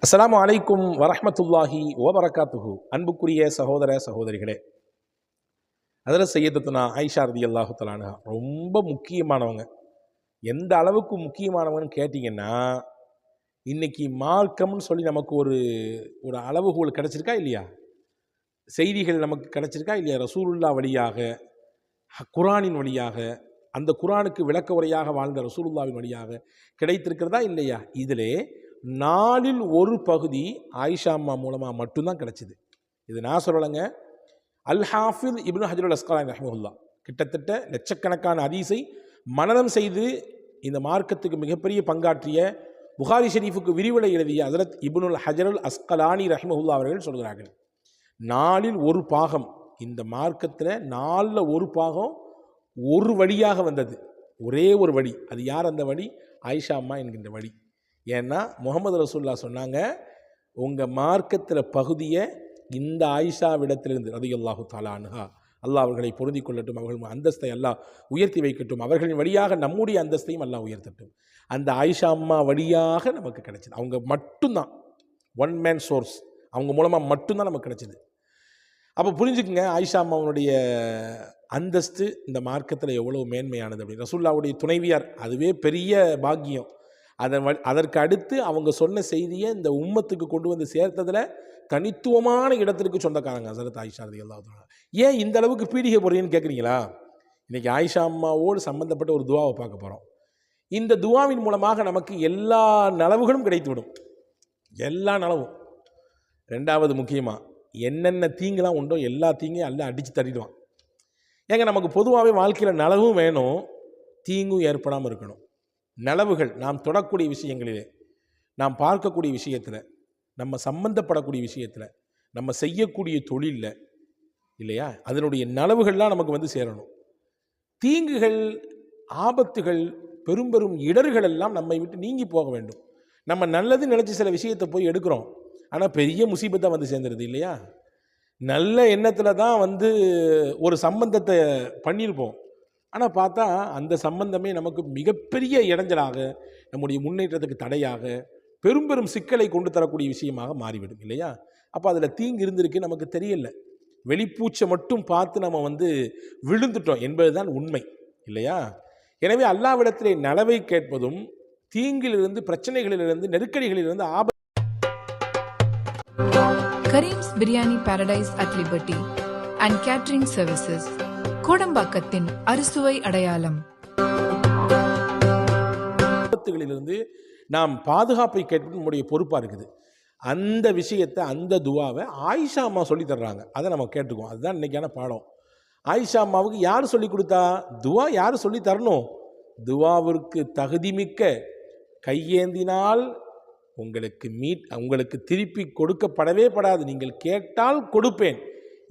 அஸ்ஸலாமு அலைக்கும் வரஹ்மத்துல்லாஹி வபரகாத்துஹு. அன்புக்குரிய சகோதர சகோதரிகளே, ஹஜ்ரத் சையதத்துனா ஆயிஷா ரலியல்லாஹு தஆலா அன்ஹா ரொம்ப முக்கியமானவங்க. எந்த அளவுக்கு முக்கியமானவங்கன்னு கேட்டிங்கன்னா, இன்னைக்கு மார்க்கம்னு சொல்லி நமக்கு ஒரு ஒரு அளவுகோல் கிடைச்சிருக்கா இல்லையா? செய்திகள் நமக்கு கிடைச்சிருக்கா இல்லையா? ரசூலுல்லாஹ் வழியாக, குர்ஆனின் வழியாக, அந்த குர்ஆனுக்கு விளக்க உரையாக வாழ்ந்த ரசூலுல்லாஹ்வின் வழியாக கிடைத்திருக்கிறதா இல்லையா? இதிலே நாலில் ஒரு பகுதி ஆயிஷா அம்மா மூலமாக மட்டும்தான் கிடைச்சிது. இது நான் சொல்லலைங்க, அல் ஹாஃபிஸ் இப்னு ஹஜருல் அஸ்கலானி ரஹ்மத்துல்லாஹ் கிட்டத்தட்ட லட்சக்கணக்கான ஹதீஸை மனனம் செய்து இந்த மார்க்கத்துக்கு மிகப்பெரிய பங்காற்றிய, புகாரி ஷெரீஃபுக்கு விரிவுரை எழுதிய ஹஜரத் இப்னுல் ஹஜருல் அஸ்கலானி ரஹ்மத்துல்லாஹ் அவர்கள் சொல்கிறார்கள், நாலில் ஒரு பாகம், இந்த மார்க்கத்தில் நாலில் ஒரு பாகம் ஒரு வழியாக வந்தது. ஒரே ஒரு வழி. அது யார் அந்த வழி? ஆயிஷா அம்மா என்கின்ற வழி. ஏன்னா முகமது ரசூலுல்லாஹ் சொன்னாங்க, உங்கள் மார்க்கத்தில் பகுதியை இந்த ஆயிஷாவிடத்திலிருந்து ரலியல்லாஹு தஆலா அன்ஹா, அல்லாஹ் அவர்களை பொருந்திக் கொள்ளட்டும், அவர்கள் அந்தஸ்தை அல்லாஹ் உயர்த்தி வைக்கட்டும், அவர்களின் வழியாக நம்முடைய அந்தஸ்தையும் அல்லாஹ் உயர்த்தட்டும். அந்த ஆயிஷா அம்மா வழியாக நமக்கு கிடைச்சது. அவங்க மட்டும்தான் ஒன் மேன் சோர்ஸ், அவங்க மூலமாக மட்டும்தான் நமக்கு கிடைச்சிது. அப்போ புரிஞ்சுக்குங்க ஆயிஷா அம்மாவுடைய அந்தஸ்து இந்த மார்க்கத்தில் எவ்வளோ மேன்மையானது அப்படின்னு. ரசூலுல்லாஹ்வுடைய துணைவியார், அதுவே பெரிய பாக்கியம். அதற்கு அடுத்து அவங்க சொன்ன செய்தியை இந்த உம்மத்துக்கு கொண்டு வந்து சேர்த்ததில் தனித்துவமான இடத்திற்கு சொந்தக்காரங்க ஹஸரத் ஆயிஷா ரலியல்லாஹு தஆலா. ஏன் இந்த அளவுக்கு பீடிகை போடுறீங்கன்னு கேட்குறீங்களா? இன்றைக்கி ஆயிஷா அம்மாவோடு சம்பந்தப்பட்ட ஒரு துவாவை பார்க்க போகிறோம். இந்த துவாவின் மூலமாக நமக்கு எல்லா நலவுகளும் கிடைத்துவிடும், எல்லா நலவும். ரெண்டாவது முக்கியமாக, என்னென்ன தீங்குலாம் உண்டோ எல்லா தீங்கையும் எல்லாம் அடித்து தட்டிடுவான். ஏங்க, நமக்கு பொதுவாகவே வாழ்க்கையில் நலவும் வேணும், தீங்கும் ஏற்படாமல் இருக்கணும். நலவுகள் நாம் தொடக்கூடிய விஷயங்களிலே, நாம் பார்க்கக்கூடிய விஷயத்தில், நம்ம சம்பந்தப்படக்கூடிய விஷயத்தில், நம்ம செய்யக்கூடிய தொழிலில் இல்லையா, அதனுடைய நலவுகள்லாம் நமக்கு வந்து சேரணும். தீங்குகள், ஆபத்துகள், பெரும் பெரும் இடர்கள் எல்லாம் நம்மை விட்டு நீங்கி போக வேண்டும். நம்ம நல்லது நினச்சி சில விஷயத்தை போய் எடுக்கிறோம், ஆனால் பெரிய முசீபத்தாக வந்து சேர்ந்துருது இல்லையா? நல்ல எண்ணத்தில் தான் வந்து ஒரு சம்பந்தத்தை பண்ணியிருப்போம், ஆனால் பார்த்தா அந்த சம்பந்தமே நமக்கு மிகப்பெரிய இடைஞ்சலாக, நம்முடைய முன்னேற்றத்துக்கு தடையாக, பெரும் பெரும் சிக்கலை கொண்டு தரக்கூடிய விஷயமாக மாறிவிடும் இல்லையா? அப்போ அதில் தீங்கு இருந்திருக்கு நமக்கு தெரியல, வெளிப்பூச்சை மட்டும் பார்த்து நம்ம வந்து விழுந்துட்டோம் என்பதுதான் உண்மை இல்லையா? எனவே அல்லாஹ்விடத்திலே நலவை கேட்பதும், தீங்கிலிருந்து, பிரச்சனைகளிலிருந்து, நெருக்கடிகளிலிருந்து, Karim's biryani paradise at liberty and catering services, கோடம்பாக்கத்தின் அறுசுவை அடையாளம். ஆபத்துகளிலிருந்து நாம் பாதுகாப்பை கேட்பது நம்முடைய பொறுப்பாக இருக்குது. அந்த விஷயத்தை, அந்த துவாவை ஆயிஷா அம்மா சொல்லி தர்றாங்க. அதை நம்ம கேட்டுக்குவோம். அதுதான் இன்றைக்கான பாடம். ஆயிஷா அம்மாவுக்கு யார் சொல்லி கொடுத்தா? துவா யார் சொல்லி தரணும்? துவாவிற்கு தகுதிமிக்க, கையேந்தினால் உங்களுக்கு திருப்பி கொடுக்கப்படவே படாது, நீங்கள் கேட்டால் கொடுப்பேன்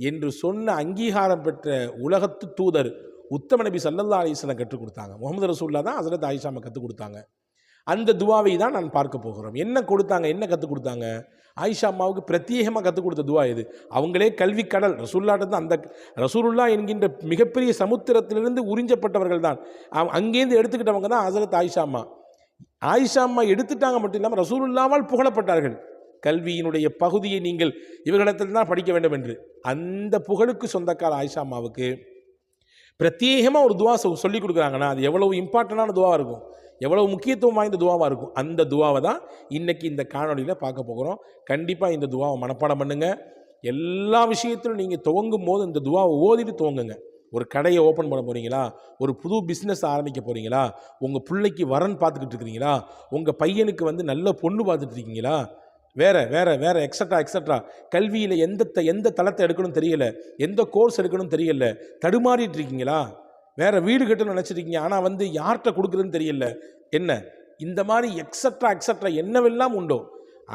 என்று சொன்ன அங்கீகாரம் பெற்ற உலகத்து தூதர் உத்தம நபி ஸல்லல்லாஹு அலைஹி வஸல்லம் கற்றுக் கொடுத்தாங்க. முகமது ரசூலுல்லாஹ் தான் ஹஸரத் ஆயிஷா அம்மா கற்றுக் கொடுத்தாங்க. அந்த துவாவை தான் நான் பார்க்க போகிறோம். என்ன கொடுத்தாங்க, என்ன கற்றுக் கொடுத்தாங்க? ஆயிஷா அம்மாவுக்கு பிரத்யேகமாக கற்றுக் கொடுத்த துவா இது. அவங்களே கல்வி கடல், ரசூலுல்லாஹ் தான், அந்த ரசூலுல்லாஹ் என்கின்ற மிகப்பெரிய சமுத்திரத்திலிருந்து உறிஞ்சப்பட்டவர்கள் தான், அங்கேருந்து எடுத்துக்கிட்டவங்க தான் ஹஸரத் ஆயிஷா அம்மா. ஆயிஷா அம்மா எடுத்துட்டாங்க மட்டும் இல்லாமல் ரசூலுல்லாஹ்வால் புகழப்பட்டார்கள். கல்வியினுடைய பகுதியை நீங்கள் இவர்களிடத்தில் தான் படிக்க வேண்டும் என்று. அந்த புகழுக்கு சொந்தக்கார ஆயிஷா அம்மாவுக்கு பிரத்யேகமாக ஒரு துவா சொல்லி கொடுக்குறாங்கன்னா, அது எவ்வளவு இம்பார்ட்டண்டான துவாவாக இருக்கும், எவ்வளவு முக்கியத்துவம் வாய்ந்த துவாவாக இருக்கும். அந்த துவாவை தான் இன்றைக்கி இந்த காணொலியில் பார்க்க போகிறோம். கண்டிப்பாக இந்த துவாவை மனப்பாடம் பண்ணுங்கள். எல்லா விஷயத்திலும் நீங்கள் துவங்கும் போது இந்த துவாவை ஓதிட்டு துவங்குங்க. ஒரு கடையை ஓப்பன் பண்ண போகிறீங்களா, ஒரு புது பிஸ்னஸ் ஆரம்பிக்க போகிறீங்களா, உங்கள் பிள்ளைக்கு வரன் பார்த்துக்கிட்டு இருக்கிறீங்களா, உங்கள் பையனுக்கு வந்து நல்ல பொண்ணு பார்த்துட்டு இருக்கீங்களா, வேறு வேறு வேறு எக்ஸட்ரா கல்வியில் எந்த தளத்தை எடுக்கணும் தெரியல, எந்த கோர்ஸ் எடுக்கணும் தெரியல, தடுமாறிட்டு இருக்கீங்களா, வேறு வீடு கட்டணும்னு நினச்சிருக்கீங்க, ஆனால் வந்து யார்கிட்ட கொடுக்குறதுன்னு தெரியல, என்ன இந்த மாதிரி எக்ஸட்ரா என்னவெல்லாம் உண்டோ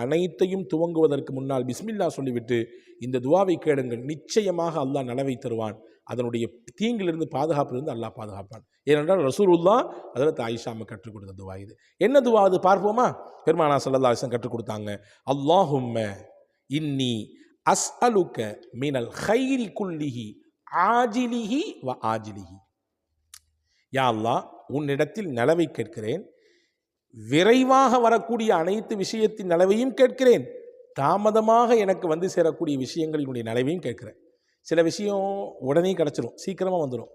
அனைத்தையும் துவங்குவதற்கு முன்னால் பிஸ்மில்லா சொல்லிவிட்டு இந்த துவாவை கேளுங்கள். நிச்சயமாக அல்லாஹ் நலவை தருவான். அதனுடைய தீங்கிலிருந்து, பாதுகாப்பிலிருந்து அல்லாஹ் பாதுகாப்பான். ஏனென்றால் ரசூலுல்லாஹ் ஹஸரத் ஆயிஷா அம்மா கற்றுக் கொடுத்த துவா இது. என்ன துவா அது பார்ப்போமா? பெருமானா ஸல்லல்லாஹு அலைஹி வஸல்லம் கற்றுக் கொடுத்தாங்க. அல்லாஹும்ம இன்னி அஸ்அலுக மினல் கைரி குல்லிஹி ஆஜிலிஹி வ ஆஜிலிஹி. யா அல்லாஹ், உன்னிடத்தில் நலவை கேட்கிறேன், விரைவாக வரக்கூடிய அனைத்து விஷயத்தின் நலவையும் கேட்கிறேன், தாமதமாக எனக்கு வந்து சேரக்கூடிய விஷயங்களினுடைய நலவையும் கேட்கிறேன். சில விஷயம் உடனே கிடச்சிரும், சீக்கிரமாக வந்துடும்.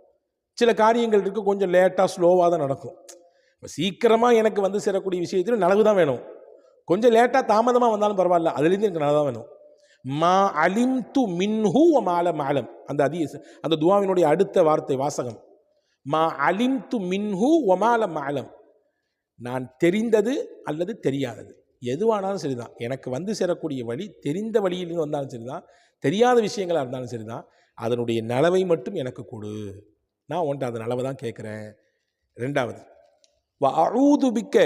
சில காரியங்கள் இருக்குது கொஞ்சம் லேட்டாக ஸ்லோவாக தான் நடக்கும். சீக்கிரமாக எனக்கு வந்து சேரக்கூடிய விஷயத்திலும் நலவு தான் வேணும், கொஞ்சம் லேட்டாக தாமதமாக வந்தாலும் பரவாயில்ல, அதுலேருந்து எனக்கு நலவு தான் வேணும். மா அலிம் து மின்ஹு மாலம் ஆலம், அந்த துவாவினுடைய அடுத்த வார்த்தை வாசகம் மா அலிம் து மின்ஹு ஒமாலம் ஆலம், நான் தெரிந்தது அல்லது தெரியாதது எதுவானாலும் சரிதான், எனக்கு வந்து சேரக்கூடிய வழி தெரிந்த வழியிலிருந்து வந்தாலும் சரிதான், தெரியாத விஷயங்களாக இருந்தாலும் சரிதான், அதனுடைய நலவை மட்டும் எனக்கு கொடு, நான் உன்ட்டு அந்த நலவை தான் கேட்குறேன். ரெண்டாவது, வ அஊது பிக்க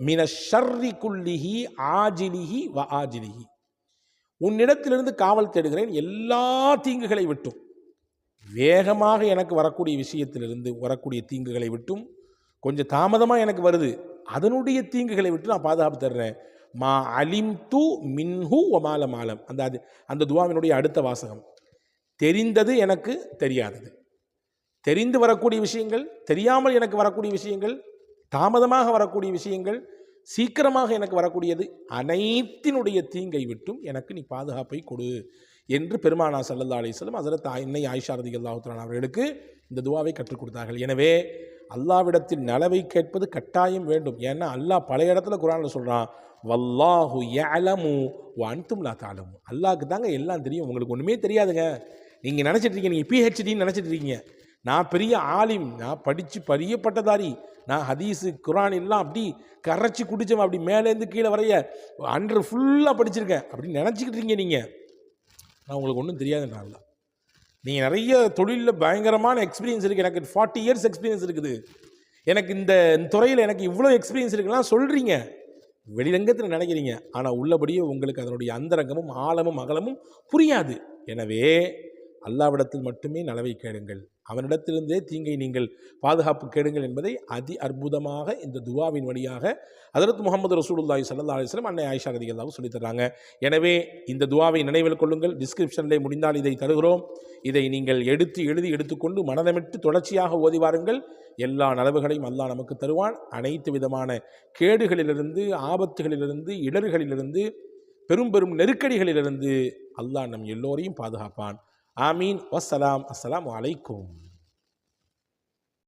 மின ஷர்ரி குல்லிஹி ஆஜிலிஹி வ ஆஜிலிஹி, உன்னிடத்திலிருந்து காவல் தேடுகிறேன் எல்லா தீங்குகளை விட்டும், வேகமாக எனக்கு வரக்கூடிய விஷயத்திலிருந்து வரக்கூடிய தீங்குகளை விட்டும், கொஞ்சம் தாமதமாக எனக்கு வருது அதனுடைய தீங்குகளை விட்டு நான் பாதுகாப்பு தர்றேன். மா அலிம் து மின்ஹு ஒமால மாலம், அந்த துவாவினுடைய அடுத்த வாசகம் தெரிந்தது எனக்கு தெரியாதது, தெரிந்து வரக்கூடிய விஷயங்கள், தெரியாமல் எனக்கு வரக்கூடிய விஷயங்கள், தாமதமாக வரக்கூடிய விஷயங்கள், சீக்கிரமாக எனக்கு வரக்கூடியது, அனைத்தினுடைய தீங்கை விட்டும் எனக்கு நீ பாதுகாப்பை கொடு என்று பெருமானா ஸல்லல்லாஹு அலைஹி வஸல்லம் ஹஸரத் அன்னை ஆயிஷா ரலியல்லாஹு தஆலா அவர்களுக்கு இந்த துவாவை கற்றுக் கொடுத்தார்கள். எனவே அல்லாஹ்விடத்தில் நலவை கேட்பது கட்டாயம் வேண்டும். ஏன்னா அல்லாஹ் பல இடத்துல குர்ஆன்ல சொல்றான், வல்லாஹு யஅலமு வ அன்தும் லா தஅலமு, அல்லாஹ்க்கு தாங்க எல்லாம் தெரியும், உங்களுக்கு ஒன்றுமே தெரியாதுங்க. நீங்கள் நினச்சிட்டு இருக்கீங்க, நீங்கள் PhDன்னு நினச்சிட்டு இருக்கீங்க, நான் பெரிய ஆலிம், நான் படித்து பெரிய பட்டதாரி, நான் ஹதீஸு குர்ஆன் எல்லாம் அப்படி கரைச்சி குடித்தவன், அப்படி மேலேருந்து கீழே வரைய அன்று ஃபுல்லாக படிச்சிருக்கேன் அப்படின்னு நினச்சிக்கிட்டு இருக்கீங்க. நீங்கள், நான் உங்களுக்கு ஒன்றும் தெரியாதுன்றாங்க. நீங்கள் நிறைய தொழிலில் பயங்கரமான எக்ஸ்பீரியன்ஸ் இருக்குது, எனக்கு 40 years எக்ஸ்பீரியன்ஸ் இருக்குது, எனக்கு இந்த துறையில் எனக்கு இவ்வளோ எக்ஸ்பீரியன்ஸ் இருக்குலாம் சொல்கிறீங்க, வெளிரங்கத்தில் நினைக்கிறீங்க, ஆனால் உள்ளபடியே உங்களுக்கு அதனுடைய அந்தரங்கமும் ஆழமும் அகலமும் புரியாது. எனவே அல்லாஹ்விடத்தில் மட்டுமே நலவை கேளுங்கள், அவனிடத்திலிருந்தே தீங்கை நீங்கள் பாதுகாப்பு கேளுங்கள் என்பதை அதி அற்புதமாக இந்த துவாவின் வழியாக ஹஜ்ரத் முஹம்மது ரசூலுல்லாஹி ஸல்லல்லாஹு அலைஹி வஸல்லம் அன்னை ஆயிஷா ரலியல்லாஹு சொல்லி தர்றாங்க. எனவே இந்த துவாவை நினைவில் கொள்ளுங்கள். டிஸ்கிரிப்ஷனில் முடிந்தால் இதை தருகிறோம், இதை நீங்கள் எடுத்துக்கொண்டு மனதமிட்டு தொடர்ச்சியாக ஓதி வாருங்கள். எல்லா நலவுகளையும் அல்லாஹ் நமக்கு தருவான். அனைத்து விதமான கேடுகளிலிருந்து, ஆபத்துகளிலிருந்து, இடர்களிலிருந்து, பெரும் பெரும் நெருக்கடிகளிலிருந்து அல்லாஹ் நம் எல்லோரையும் பாதுகாப்பான். ஆமீன். வஸ்ஸலாம். அஸ்ஸலாமு அலைக்கும்.